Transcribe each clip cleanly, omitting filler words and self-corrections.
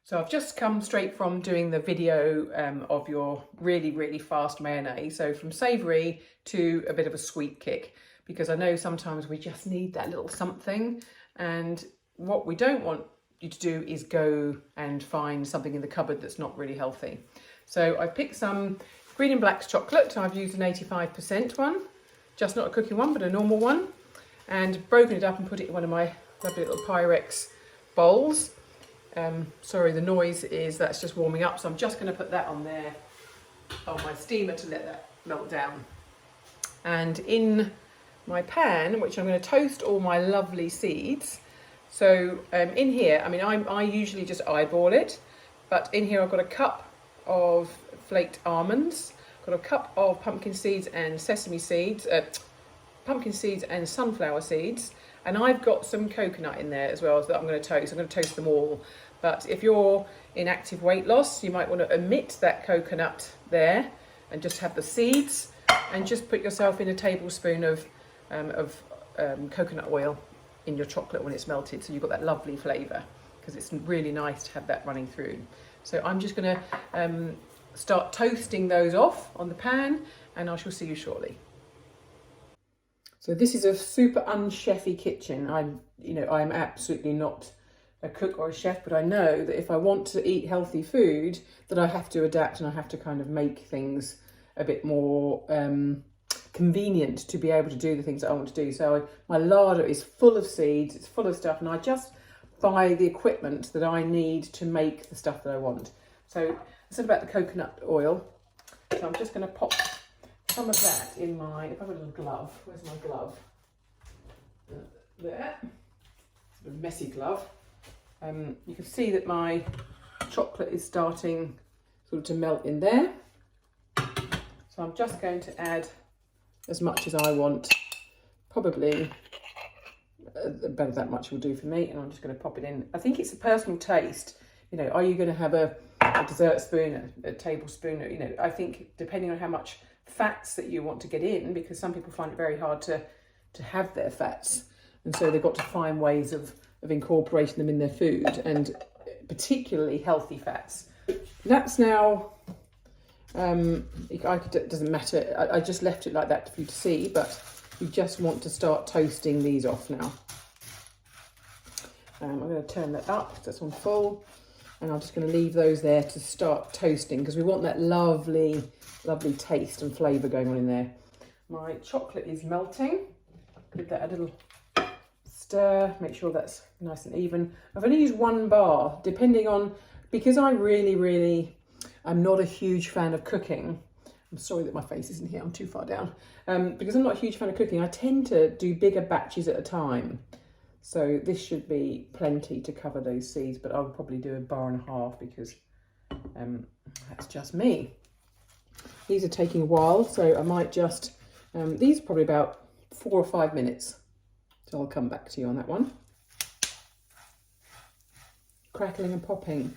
So I've just come straight from doing the video of your really fast mayonnaise. So from savoury to a bit of a sweet kick, because I know sometimes we just need that little something. And what we don't want you to do is go and find something in the cupboard that's not really healthy. So I picked some Green and Black's chocolate. I've used an 85% one, just not a cooking one, but a normal one, and broken it up and put it in one of my lovely little Pyrex bowls. Sorry, the noise is that's just warming up, so I'm just going to put that on there on my steamer to let that melt down. And in my pan, which I'm going to toast all my lovely seeds. So in here, I mean, I usually just eyeball it, but in here I've got a cup of flaked almonds, got a cup of pumpkin seeds and sesame seeds, pumpkin seeds and sunflower seeds, and I've got some coconut in there as well that I'm going to toast. I'm going to toast them all. But if you're in active weight loss, you might want to omit that coconut there and just have the seeds, and just put yourself in a tablespoon of coconut oil in your chocolate when it's melted, so you've got that lovely flavour, because it's really nice to have that running through. So I'm just going to start toasting those off on the pan, and I shall see you shortly. So this is a super unchefy kitchen. I'm absolutely not a cook or a chef, but I know that if I want to eat healthy food, that I have to adapt, and I have to kind of make things a bit more convenient to be able to do the things that I want to do. So my larder is full of seeds, it's full of stuff, and I just buy the equipment that I need to make the stuff that I want. So I said about the coconut oil, so I'm just going to pop some of that in my, if I've got a little glove, where's my glove? There, a messy glove. You can see that my chocolate is starting sort of to melt in there. So I'm just going to add as much as I want, probably about that much will do for me, and I'm just going to pop it in. I think it's a personal taste. You know, are you going to have a dessert spoon, a tablespoon? You know, I think depending on how much fats that you want to get in, because some people find it very hard to have their fats, and so they've got to find ways of incorporating them in their food, and particularly healthy fats. That's now, it doesn't matter, I just left it like that for you to see, but you just want to start toasting these off now. I'm going to turn that up, that's on full, and I'm just going to leave those there to start toasting, because we want that lovely taste and flavour going on in there. My chocolate is melting. Give that a little stir, make sure that's nice and even. I've only used 1 bar, depending on, because I'm not a huge fan of cooking. I'm sorry that my face isn't here, I'm too far down. Because I'm not a huge fan of cooking, I tend to do bigger batches at a time. So this should be plenty to cover those seeds, but I'll probably do 1.5 bars because that's just me. These are taking a while, so I might just, these are probably about 4 or 5 minutes. So I'll come back to you on that one. Crackling and popping.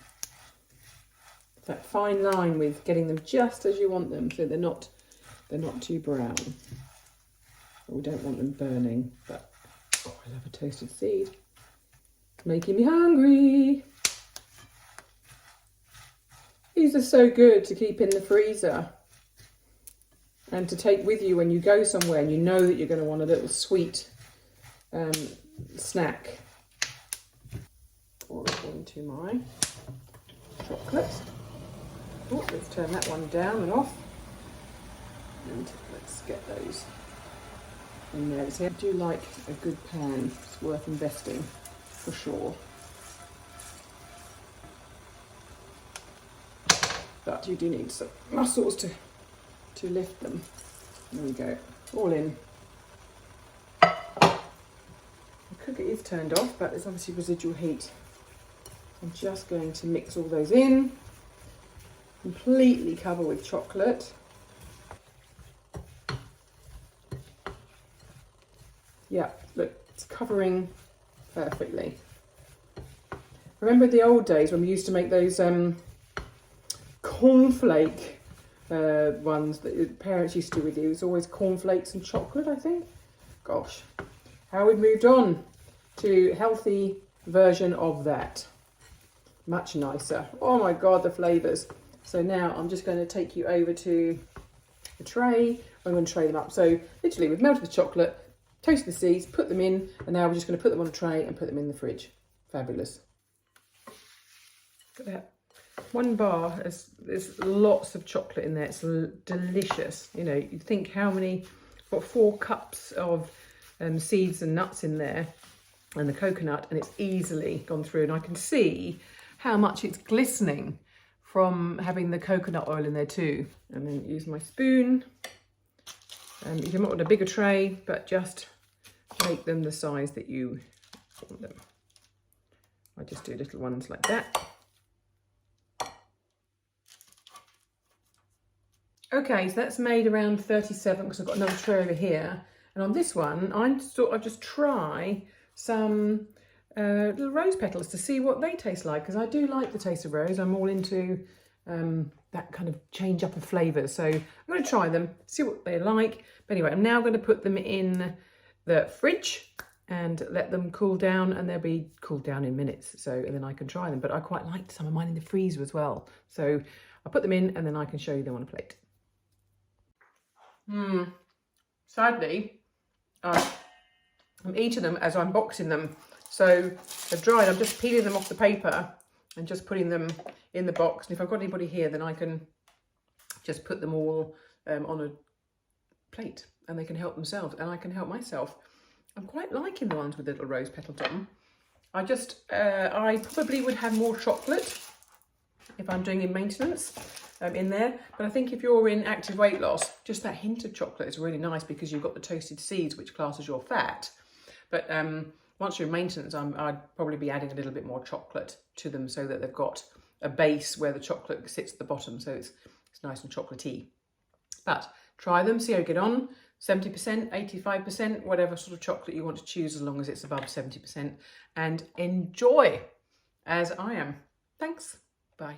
That fine line with getting them just as you want them, so they're not too brown. We don't want them burning, but oh, I love a toasted seed. It's making me hungry. These are so good to keep in the freezer and to take with you when you go somewhere and you know that you're going to want a little sweet snack. Pour it into my chocolate. Oh, let's turn that one down and off, and let's get those in there. So I do like a good pan, it's worth investing for sure, but you do need some muscles to lift them. There we go, all in. The cooker is turned off, but there's obviously residual heat. I'm just going to mix all those in, completely cover with chocolate. Yeah, look, it's covering perfectly. Remember the old days when we used to make those cornflake ones that parents used to do with you? It was always cornflakes and chocolate, I think. Gosh, how we've moved on to healthy version of that. much nicer. Oh my God, the flavours. So now I'm just going to take you over to the tray. I'm going to tray them up. So literally we've melted the chocolate, toasted the seeds, put them in, and now we're just going to put them on a tray and put them in the fridge. Fabulous. Look at that. One bar, there's lots of chocolate in there. It's delicious. You know, you think how many, got 4 cups of seeds and nuts in there, and the coconut, and it's easily gone through. And I can see how much it's glistening from having the coconut oil in there too. And then use my spoon. You can want a bigger tray, but just make them the size that you want them. I just do little ones like that. Okay, so that's made around 37 because I've got another tray over here. And on this one, I just try some little rose petals to see what they taste like, because I do like the taste of rose. I'm all into that kind of change up of flavours. So I'm going to try them, see what they're like. But anyway, I'm now going to put them in the fridge and let them cool down, and they'll be cooled down in minutes. So, and then I can try them. But I quite like some of mine in the freezer as well. So I'll put them in and then I can show you them on a plate. Sadly, I'm eating them as I'm boxing them. So they're dried. I'm just peeling them off the paper and just putting them in the box. And if I've got anybody here, then I can just put them all on a plate and they can help themselves and I can help myself. I'm quite liking the ones with little rose petal bottom. I probably would have more chocolate if I'm doing in maintenance in there. But I think if you're in active weight loss, just that hint of chocolate is really nice because you've got the toasted seeds, which classes your fat. But once you're in maintenance, I'd probably be adding a little bit more chocolate to them so that they've got a base where the chocolate sits at the bottom. So it's nice and chocolatey. But try them, see how you get on. 70%, 85%, whatever sort of chocolate you want to choose, as long as it's above 70%. And enjoy, as I am. Thanks. Bye.